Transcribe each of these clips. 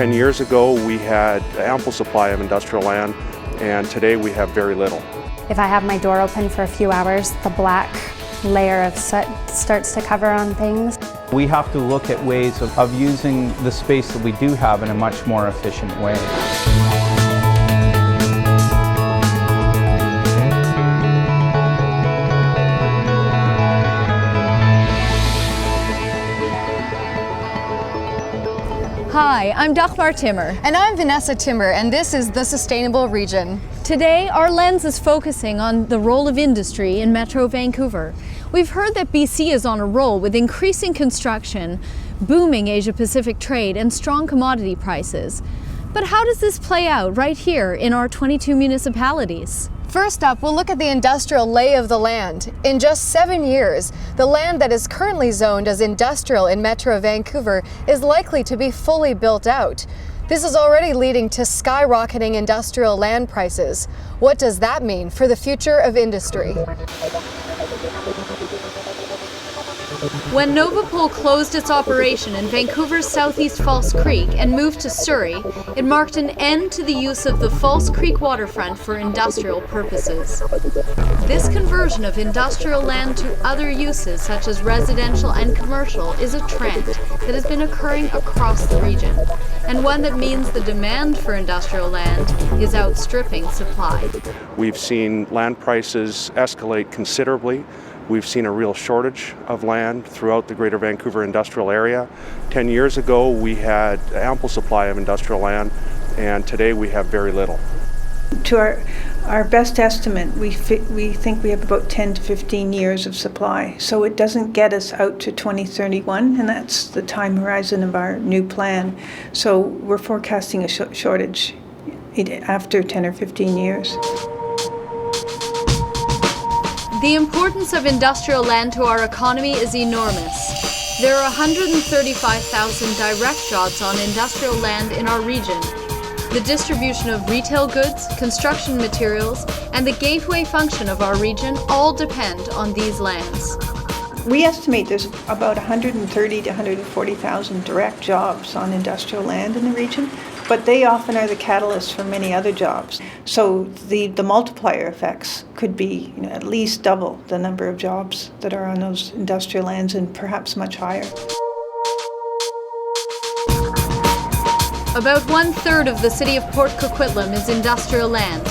10 years ago, we had ample supply of industrial land, and today we have very little. If I have my door open for a few hours, the black layer of soot starts to cover on things. We have to look at ways of using the space that we do have in a much more efficient way. Hi, I'm Dagmar Timmer. And I'm Vanessa Timmer, and this is The Sustainable Region. Today, our lens is focusing on the role of industry in Metro Vancouver. We've heard that BC is on a roll with increasing construction, booming Asia-Pacific trade, and strong commodity prices. But how does this play out right here in our 22 municipalities? First up, we'll look at the industrial lay of the land. In just 7 years, the land that is currently zoned as industrial in Metro Vancouver is likely to be fully built out. This is already leading to skyrocketing industrial land prices. What does that mean for the future of industry? When Novapol closed its operation in Vancouver's southeast False Creek and moved to Surrey, it marked an end to the use of the False Creek waterfront for industrial purposes. This conversion of industrial land to other uses, such as residential and commercial, is a trend that has been occurring across the region, and one that means the demand for industrial land is outstripping supply. We've seen land prices escalate considerably. We've seen a real shortage of land throughout the Greater Vancouver industrial area. 10 years ago, we had ample supply of industrial land, and today we have very little. To our best estimate, we think we have about 10 to 15 years of supply. So it doesn't get us out to 2031, and that's the time horizon of our new plan. So we're forecasting a shortage after 10 or 15 years. The importance of industrial land to our economy is enormous. There are 135,000 direct jobs on industrial land in our region. The distribution of retail goods, construction materials, and the gateway function of our region all depend on these lands. We estimate there's about 130 to 140,000 direct jobs on industrial land in the region, but they often are the catalyst for many other jobs. So the multiplier effects could be at least double the number of jobs that are on those industrial lands, and perhaps much higher. About 1/3 of the city of Port Coquitlam is industrial land.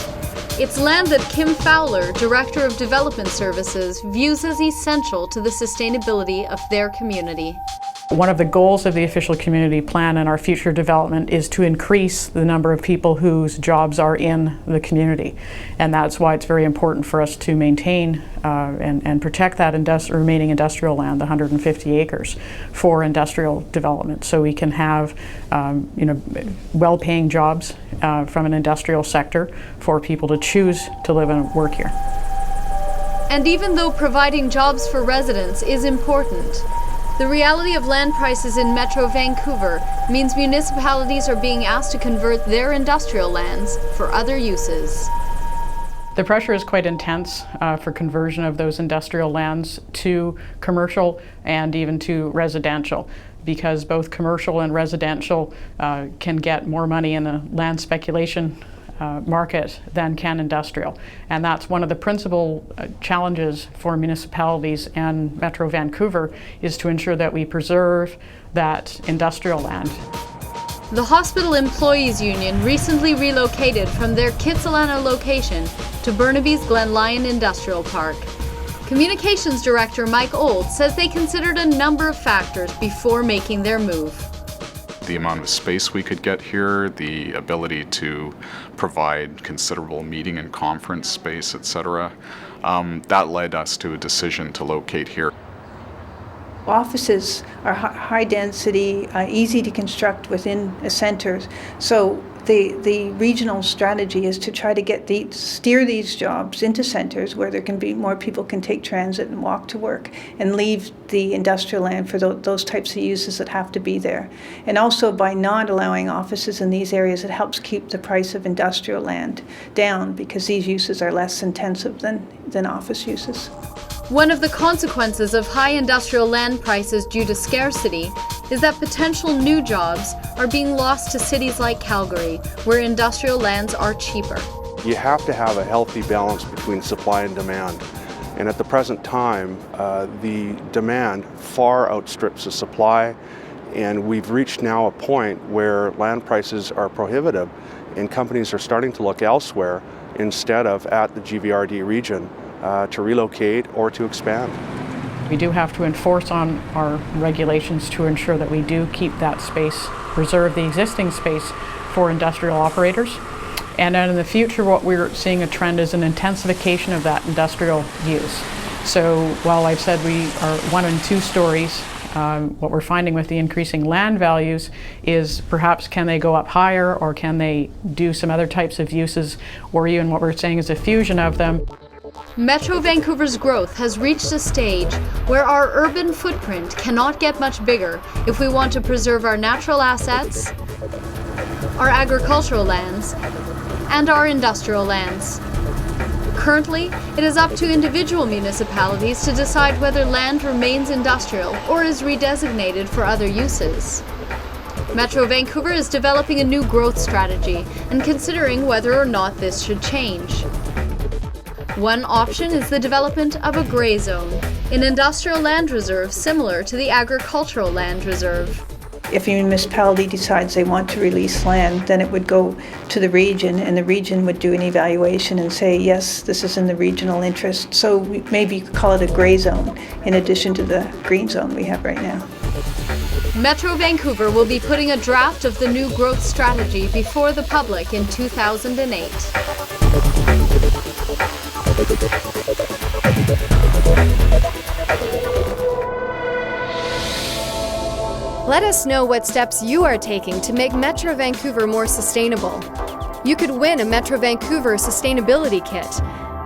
It's land that Kim Fowler, Director of Development Services, views as essential to the sustainability of their community. One of the goals of the official community plan and our future development is to increase the number of people whose jobs are in the community. And that's why it's very important for us to maintain and protect that remaining industrial land, the 150 acres, for industrial development. So we can have well-paying jobs from an industrial sector for people to choose to live and work here. And even though providing jobs for residents is important, the reality of land prices in Metro Vancouver means municipalities are being asked to convert their industrial lands for other uses. The pressure is quite intense for conversion of those industrial lands to commercial and even to residential, because both commercial and residential can get more money in the land speculation market than can industrial. And that's one of the principal challenges for municipalities and Metro Vancouver, is to ensure that we preserve that industrial land. The Hospital Employees Union recently relocated from their Kitsilano location to Burnaby's Glen Lyon Industrial Park. Communications Director Mike Old says they considered a number of factors before making their move. The amount of space we could get here, the ability to provide considerable meeting and conference space, etc. That led us to a decision to locate here. Offices are high density, easy to construct within centers. So the regional strategy is to try to steer these jobs into centers where there can be more people can take transit and walk to work, and leave the industrial land for those types of uses that have to be there. And also, by not allowing offices in these areas, it helps keep the price of industrial land down, because these uses are less intensive than office uses. One of the consequences of high industrial land prices due to scarcity is that potential new jobs are being lost to cities like Calgary, where industrial lands are cheaper. You have to have a healthy balance between supply and demand. And at the present time, the demand far outstrips the supply, and we've reached now a point where land prices are prohibitive and companies are starting to look elsewhere instead of at the GVRD region to relocate or to expand. We do have to enforce on our regulations to ensure that we do keep that space, preserve the existing space for industrial operators. And then in the future, what we're seeing a trend is an intensification of that industrial use. So while I've said we are 1 and 2 stories, what we're finding with the increasing land values is perhaps can they go up higher, or can they do some other types of uses, or even what we're saying is a fusion of them. Metro Vancouver's growth has reached a stage where our urban footprint cannot get much bigger if we want to preserve our natural assets, our agricultural lands, and our industrial lands. Currently, it is up to individual municipalities to decide whether land remains industrial or is redesignated for other uses. Metro Vancouver is developing a new growth strategy and considering whether or not this should change. One option is the development of a gray zone, an industrial land reserve similar to the agricultural land reserve. If a municipality decides they want to release land, then it would go to the region, and the region would do an evaluation and say, yes, this is in the regional interest. So we maybe call it a gray zone in addition to the green zone we have right now. Metro Vancouver will be putting a draft of the new growth strategy before the public in 2008. Let us know what steps you are taking to make Metro Vancouver more sustainable. You could win a Metro Vancouver Sustainability Kit.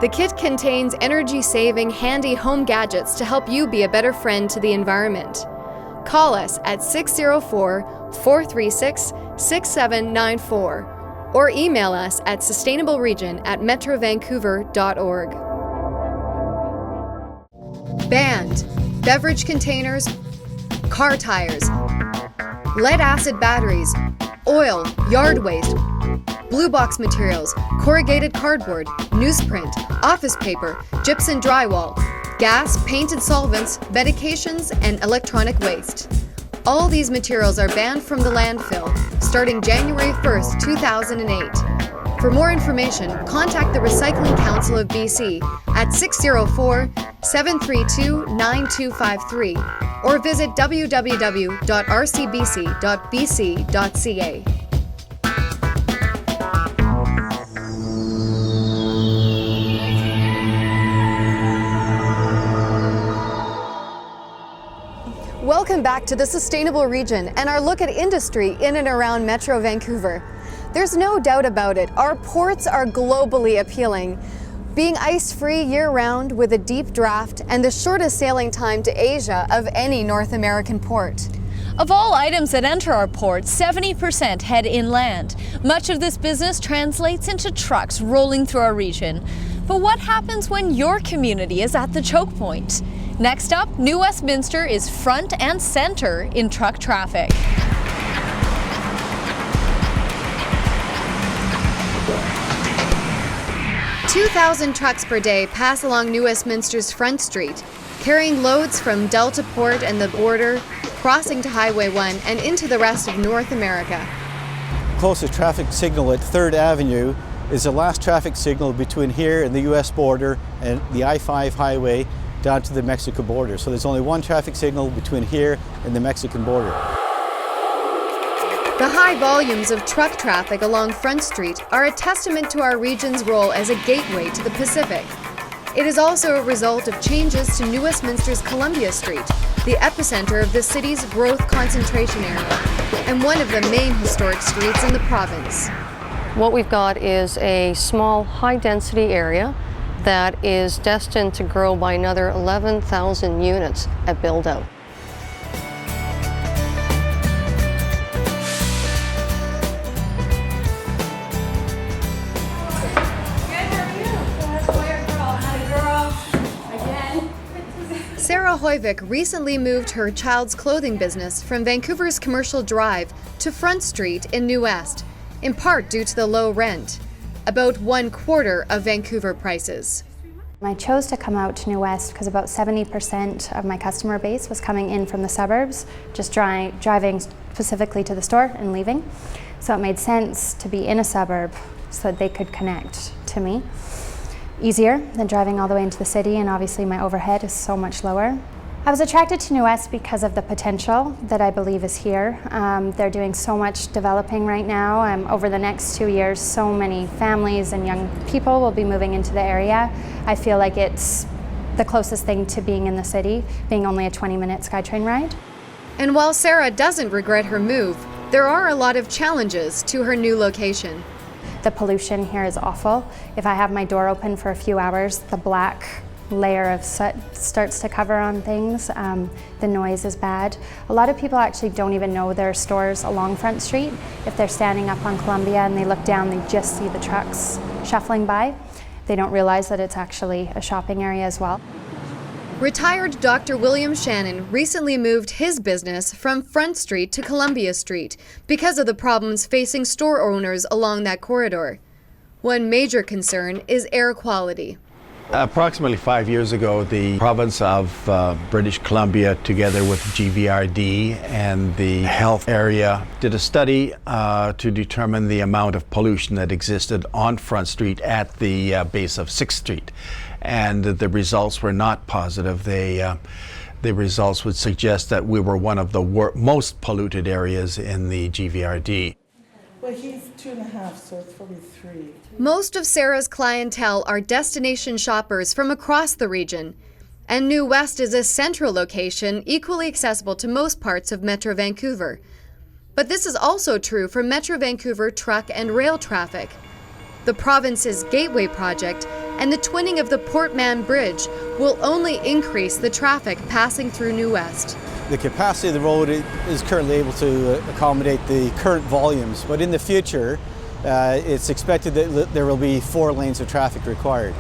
The kit contains energy-saving, handy home gadgets to help you be a better friend to the environment. Call us at 604-436-6794 or email us at sustainableregion@metrovancouver.org. Banned beverage containers, car tires, lead-acid batteries, oil, yard waste, blue box materials, corrugated cardboard, newsprint, office paper, gypsum drywall, gas, painted solvents, medications, and electronic waste. All these materials are banned from the landfill starting January 1st, 2008. For more information, contact the Recycling Council of BC at 604-732-9253 or visit www.rcbc.bc.ca. Welcome back to the Sustainable Region and our look at industry in and around Metro Vancouver. There's no doubt about it, our ports are globally appealing. Being ice-free year-round with a deep draft and the shortest sailing time to Asia of any North American port. Of all items that enter our port, 70% head inland. Much of this business translates into trucks rolling through our region. But what happens when your community is at the choke point? Next up, New Westminster is front and center in truck traffic. 2,000 trucks per day pass along New Westminster's Front Street, carrying loads from Delta Port and the border, crossing to Highway 1 and into the rest of North America. Closest traffic signal at 3rd Avenue is the last traffic signal between here and the US border and the I-5 highway down to the Mexican border. So there's only one traffic signal between here and the Mexican border. The high volumes of truck traffic along Front Street are a testament to our region's role as a gateway to the Pacific. It is also a result of changes to New Westminster's Columbia Street, the epicenter of the city's growth concentration area, and one of the main historic streets in the province. What we've got is a small, high-density area that is destined to grow by another 11,000 units at build-out. Sarah Sarah Hoyvik recently moved her child's clothing business from Vancouver's Commercial Drive to Front Street in New West, in part due to the low rent, about 1/4 of Vancouver prices. I chose to come out to New West because about 70% of my customer base was coming in from the suburbs, just driving specifically to the store and leaving. So it made sense to be in a suburb so that they could connect to me. Easier than driving all the way into the city, and obviously my overhead is so much lower. I was attracted to New West because of the potential that I believe is here. They're doing so much developing right now. Over the next 2 years, so many families and young people will be moving into the area. I feel like it's the closest thing to being in the city, being only a 20-minute SkyTrain ride. And while Sarah doesn't regret her move, there are a lot of challenges to her new location. The pollution here is awful. If I have my door open for a few hours, the black layer of soot starts to cover on things. The noise is bad. A lot of people actually don't even know there are stores along Front Street. If they're standing up on Columbia and they look down, they just see the trucks shuffling by. They don't realize that it's actually a shopping area as well. Retired Dr. William Shannon recently moved his business from Front Street to Columbia Street because of the problems facing store owners along that corridor. One major concern is air quality. Approximately 5 years ago, the province of British Columbia, together with GVRD and the health area, did a study to determine the amount of pollution that existed on Front Street at the base of 6th Street. And the results were not positive. The results would suggest that we were one of the most polluted areas in the GVRD. Well, he's 2.5, so it's probably 3. Most of Sarah's clientele are destination shoppers from across the region, and New West is a central location equally accessible to most parts of Metro Vancouver. But this is also true for Metro Vancouver truck and rail traffic. The province's Gateway project and the twinning of the Port Mann Bridge will only increase the traffic passing through New West. The capacity of the road is currently able to accommodate the current volumes, but in the future, it's expected that there will be 4 lanes of traffic required.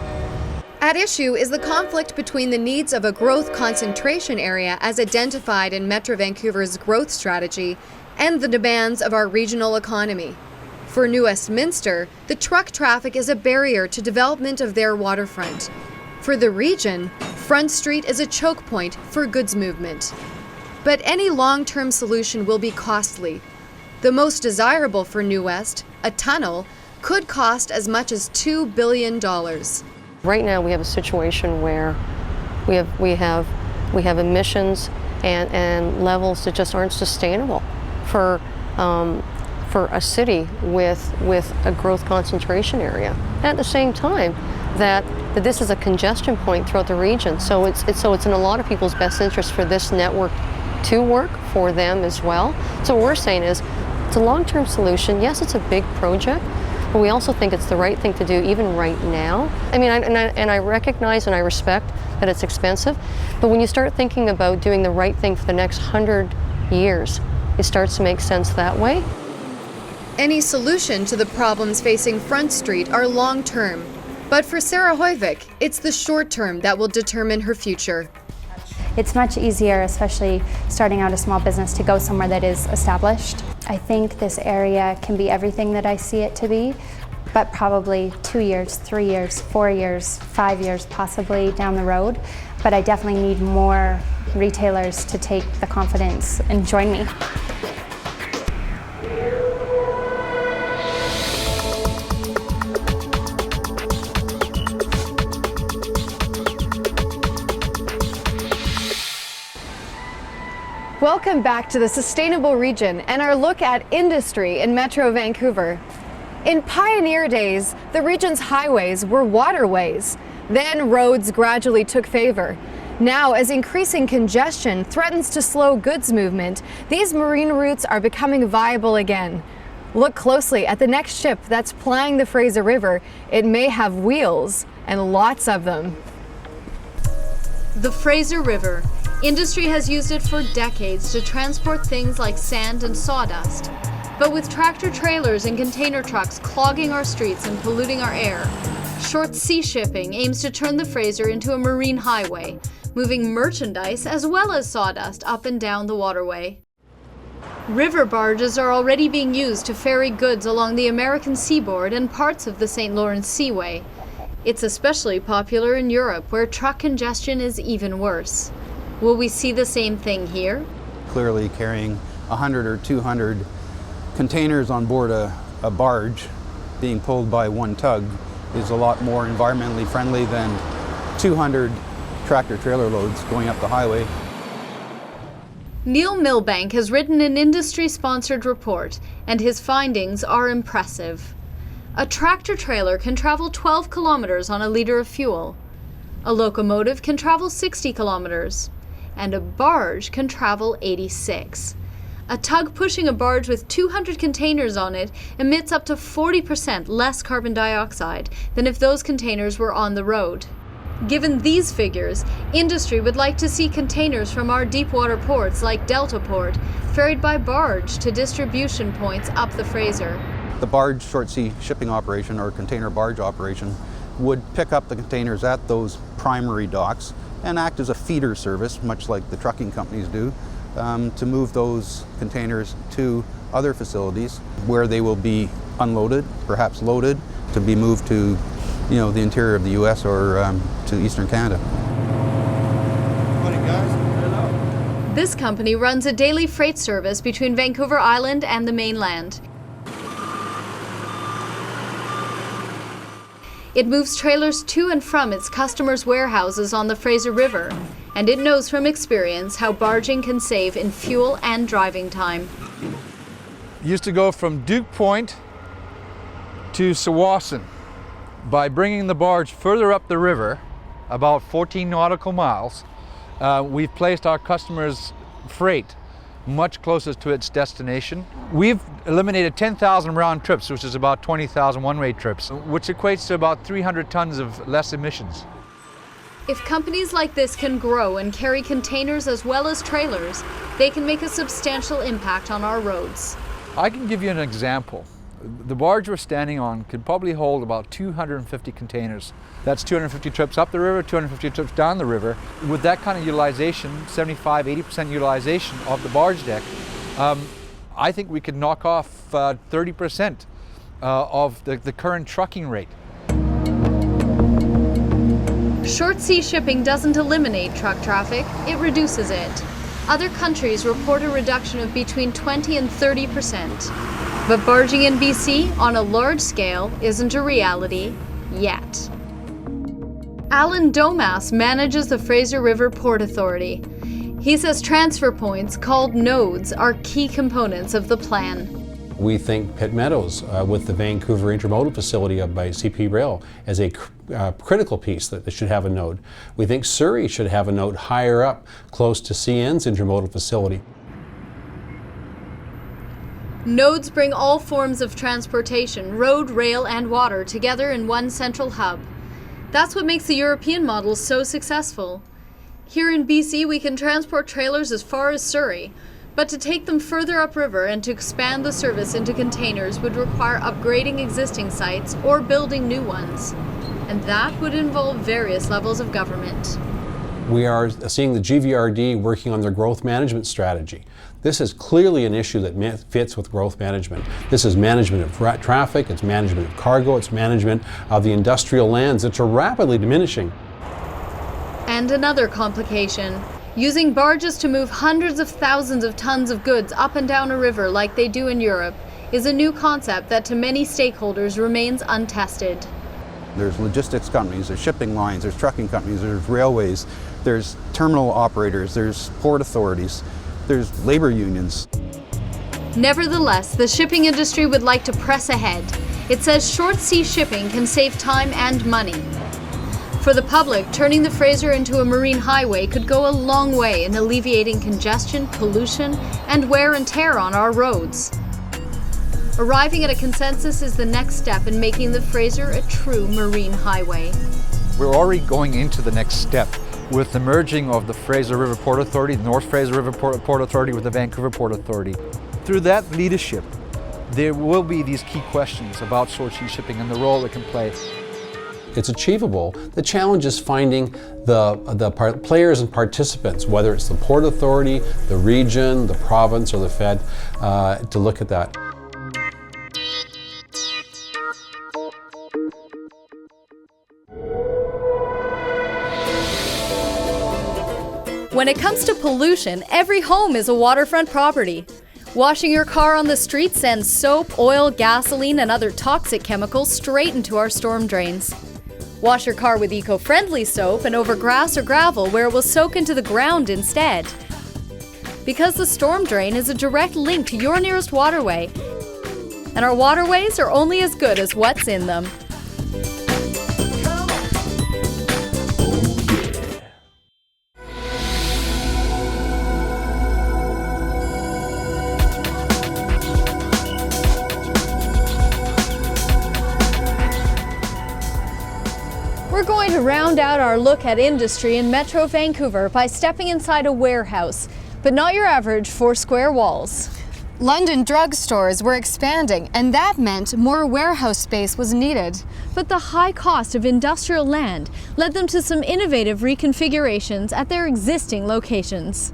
At issue is the conflict between the needs of a growth concentration area as identified in Metro Vancouver's growth strategy and the demands of our regional economy. For New Westminster, the truck traffic is a barrier to development of their waterfront. For the region, Front Street is a choke point for goods movement. But any long-term solution will be costly. The most desirable for New West, a tunnel, could cost as much as $2 billion. Right now we have a situation where we have emissions and levels that just aren't sustainable for a city with a growth concentration area. And at the same time, that this is a congestion point throughout the region. So it's in a lot of people's best interest for this network to work for them as well. So what we're saying is, it's a long-term solution. Yes, it's a big project, but we also think it's the right thing to do even right now. I mean, I recognize and I respect that it's expensive, but when you start thinking about doing the right thing for the next 100 years, it starts to make sense that way. Any solution to the problems facing Front Street are long-term, but for Sarah Hoyvik, it's the short-term that will determine her future. It's much easier, especially starting out a small business, to go somewhere that is established. I think this area can be everything that I see it to be, but probably 2 years, 3 years, 4 years, 5 years possibly down the road. But I definitely need more retailers to take the confidence and join me. Welcome back to the Sustainable Region and our look at industry in Metro Vancouver. In pioneer days, the region's highways were waterways. Then roads gradually took favor. Now, as increasing congestion threatens to slow goods movement, these marine routes are becoming viable again. Look closely at the next ship that's plying the Fraser River. It may have wheels, and lots of them. The Fraser River. Industry has used it for decades to transport things like sand and sawdust. But with tractor trailers and container trucks clogging our streets and polluting our air, Short Sea Shipping aims to turn the Fraser into a marine highway moving merchandise as well as sawdust up and down the waterway. River barges are already being used to ferry goods along the American seaboard and parts of the St. Lawrence Seaway. It's especially popular in Europe, where truck congestion is even worse. Will we see the same thing here? Clearly carrying 100 or 200 containers on board a barge being pulled by one tug is a lot more environmentally friendly than 200 tractor-trailer loads going up the highway. Neil Milbank has written an industry-sponsored report, and his findings are impressive. A tractor-trailer can travel 12 kilometers on a liter of fuel. A locomotive can travel 60 kilometers, and a barge can travel 86. A tug pushing a barge with 200 containers on it emits up to 40% less carbon dioxide than if those containers were on the road. Given these figures, industry would like to see containers from our deepwater ports like Delta Port ferried by barge to distribution points up the Fraser. The barge short sea shipping operation or container barge operation would pick up the containers at those primary docks and act as a feeder service, much like the trucking companies do, to move those containers to other facilities where they will be unloaded, perhaps loaded, to be moved to the interior of the U.S. or to Eastern Canada. This company runs a daily freight service between Vancouver Island and the mainland. It moves trailers to and from its customers' warehouses on the Fraser River, and it knows from experience how barging can save in fuel and driving time. Used to go from Duke Point to Tsawwassen. By bringing the barge further up the river, about 14 nautical miles, we've placed our customers' freight much closer to its destination. We've eliminated 10,000 round trips, which is about 20,000 one-way trips, which equates to about 300 tons of less emissions. If companies like this can grow and carry containers as well as trailers, they can make a substantial impact on our roads. I can give you an example. The barge we're standing on could probably hold about 250 containers. That's 250 trips up the river, 250 trips down the river. With that kind of utilization, 75–80% utilization of the barge deck, I think we could knock off 30% of the current trucking rate. Short sea shipping doesn't eliminate truck traffic, it reduces it. Other countries report a reduction of between 20 and 30%. But barging in BC on a large scale isn't a reality yet. Alan Domas manages the Fraser River Port Authority. He says transfer points, called nodes, are key components of the plan. We think Pitt Meadows with the Vancouver Intermodal Facility up by CP Rail as a critical piece that should have a node. We think Surrey should have a node higher up, close to CN's intermodal facility. Nodes bring all forms of transportation, road, rail, and water together in one central hub. That's what makes the European model so successful. Here in BC, we can transport trailers as far as Surrey, but to take them further upriver and to expand the service into containers would require upgrading existing sites or building new ones. And that would involve various levels of government. We are seeing the GVRD working on their growth management strategy. This is clearly an issue that fits with growth management. This is management of traffic, it's management of cargo, it's management of the industrial lands that are rapidly diminishing. And another complication. Using barges to move hundreds of thousands of tons of goods up and down a river like they do in Europe is a new concept that to many stakeholders remains untested. There's logistics companies, there's shipping lines, there's trucking companies, there's railways, there's terminal operators, there's port authorities, there's labor unions. Nevertheless, the shipping industry would like to press ahead. It says short sea shipping can save time and money. For the public, turning the Fraser into a marine highway could go a long way in alleviating congestion, pollution, and wear and tear on our roads. Arriving at a consensus is the next step in making the Fraser a true marine highway. We're already going into the next step with the merging of the Fraser River Port Authority, the North Fraser River Port Authority with the Vancouver Port Authority. Through that leadership, there will be these key questions about short sea shipping and the role it can play. It's achievable. The challenge is finding the players and participants, whether it's the Port Authority, the region, the province, or the Fed, to look at that. When it comes to pollution, every home is a waterfront property. Washing your car on the street sends soap, oil, gasoline, and other toxic chemicals straight into our storm drains. Wash your car with eco-friendly soap and over grass or gravel where it will soak into the ground instead. Because the storm drain is a direct link to your nearest waterway, and our waterways are only as good as what's in them. We're going to round out our look at industry in Metro Vancouver by stepping inside a warehouse, but not your average 4-square walls. London drugstores were expanding, and that meant more warehouse space was needed. But the high cost of industrial land led them to some innovative reconfigurations at their existing locations.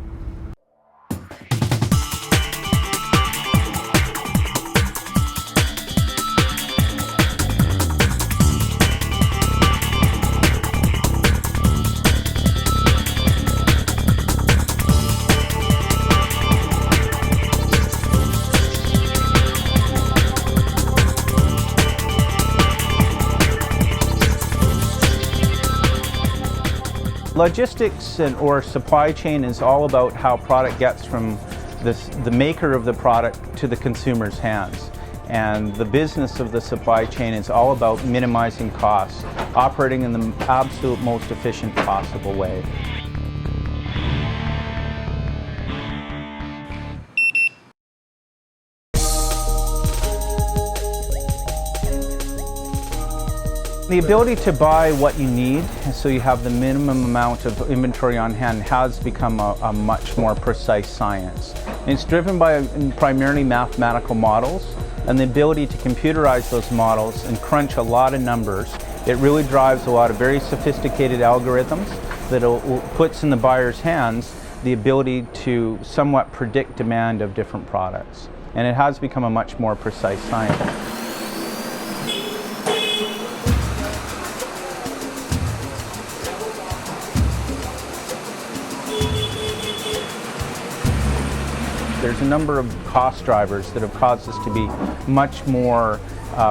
Logistics or supply chain is all about how product gets from the maker of the product to the consumer's hands. And the business of the supply chain is all about minimizing costs, operating in the absolute most efficient possible way. The ability to buy what you need, so you have the minimum amount of inventory on hand, has become a much more precise science. And it's driven by primarily mathematical models, and the ability to computerize those models and crunch a lot of numbers. It really drives a lot of very sophisticated algorithms that puts in the buyer's hands the ability to somewhat predict demand of different products. And it has become a much more precise science. There's a number of cost drivers that have caused us to be much more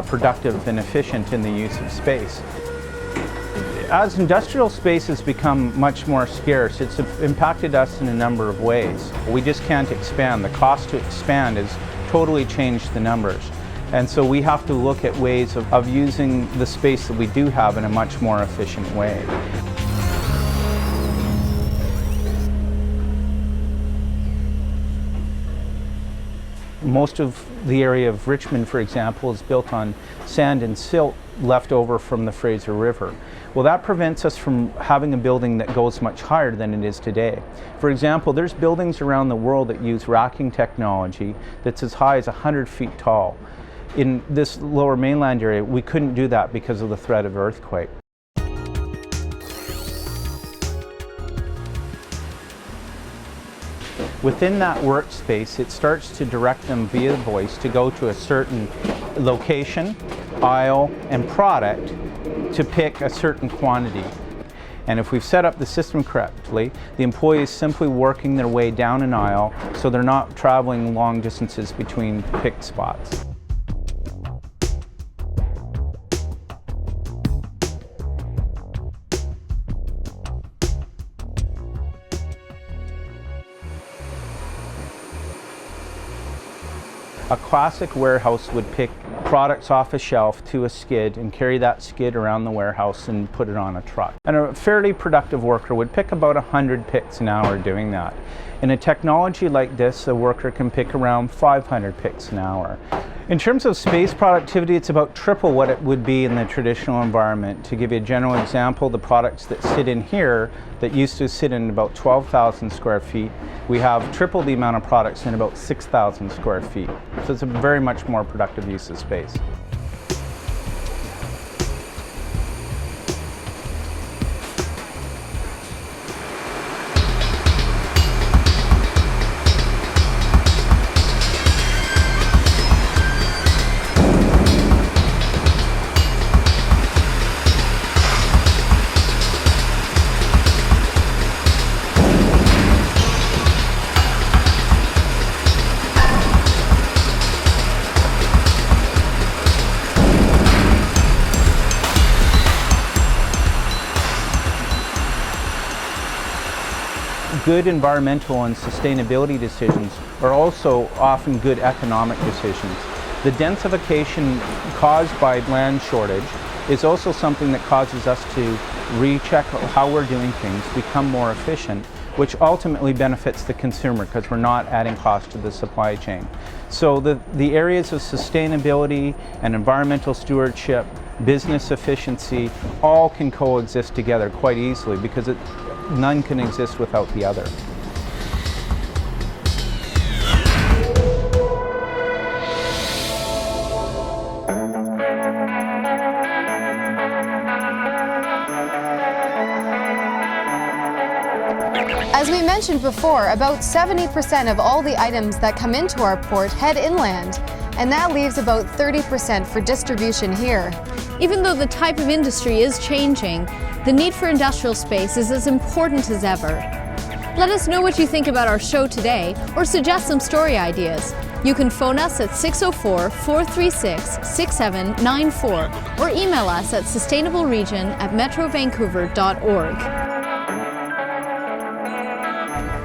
productive and efficient in the use of space. As industrial space has become much more scarce, it's impacted us in a number of ways. We just can't expand. The cost to expand has totally changed the numbers. And so we have to look at ways of using the space that we do have in a much more efficient way. Most of the area of Richmond, for example, is built on sand and silt left over from the Fraser River. Well, that prevents us from having a building that goes much higher than it is today. For example, there's buildings around the world that use racking technology that's as high as 100 feet tall. In this lower mainland area, we couldn't do that because of the threat of earthquake. Within that workspace, it starts to direct them via voice to go to a certain location, aisle, and product to pick a certain quantity. And if we've set up the system correctly, the employee is simply working their way down an aisle, so they're not traveling long distances between picked spots. A classic warehouse would pick products off a shelf to a skid and carry that skid around the warehouse and put it on a truck. And a fairly productive worker would pick about 100 picks an hour doing that. In a technology like this, a worker can pick around 500 picks an hour. In terms of space productivity, it's about triple what it would be in the traditional environment. To give you a general example, the products that sit in here that used to sit in about 12,000 square feet, we have triple the amount of products in about 6,000 square feet. So it's a very much more productive use of space. good environmental and sustainability decisions are also often good economic decisions. The densification caused by land shortage is also something that causes us to recheck how we're doing things, become more efficient, which ultimately benefits the consumer because we're not adding cost to the supply chain. So the areas of sustainability and environmental stewardship, business efficiency, all can coexist together quite easily because none can exist without the other. As we mentioned before, about 70% of all the items that come into our port head inland, and that leaves about 30% for distribution here. Even though the type of industry is changing, the need for industrial space is as important as ever. Let us know what you think about our show today or suggest some story ideas. You can phone us at 604-436-6794 or email us at sustainableregion@metrovancouver.org.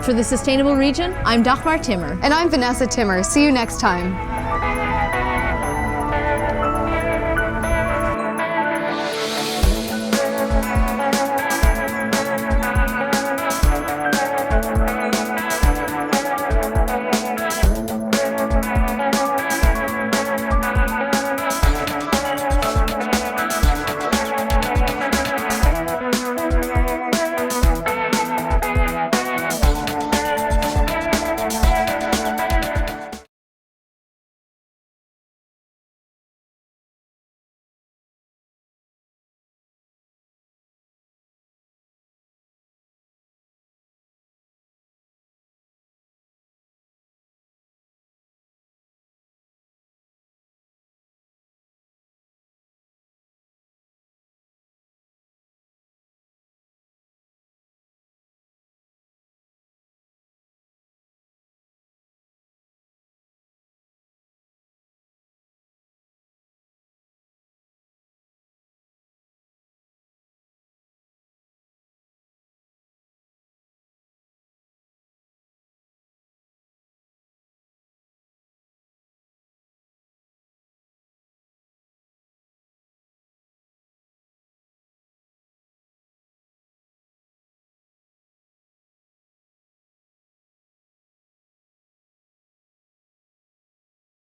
For the Sustainable Region, I'm Dagmar Timmer. And I'm Vanessa Timmer. See you next time.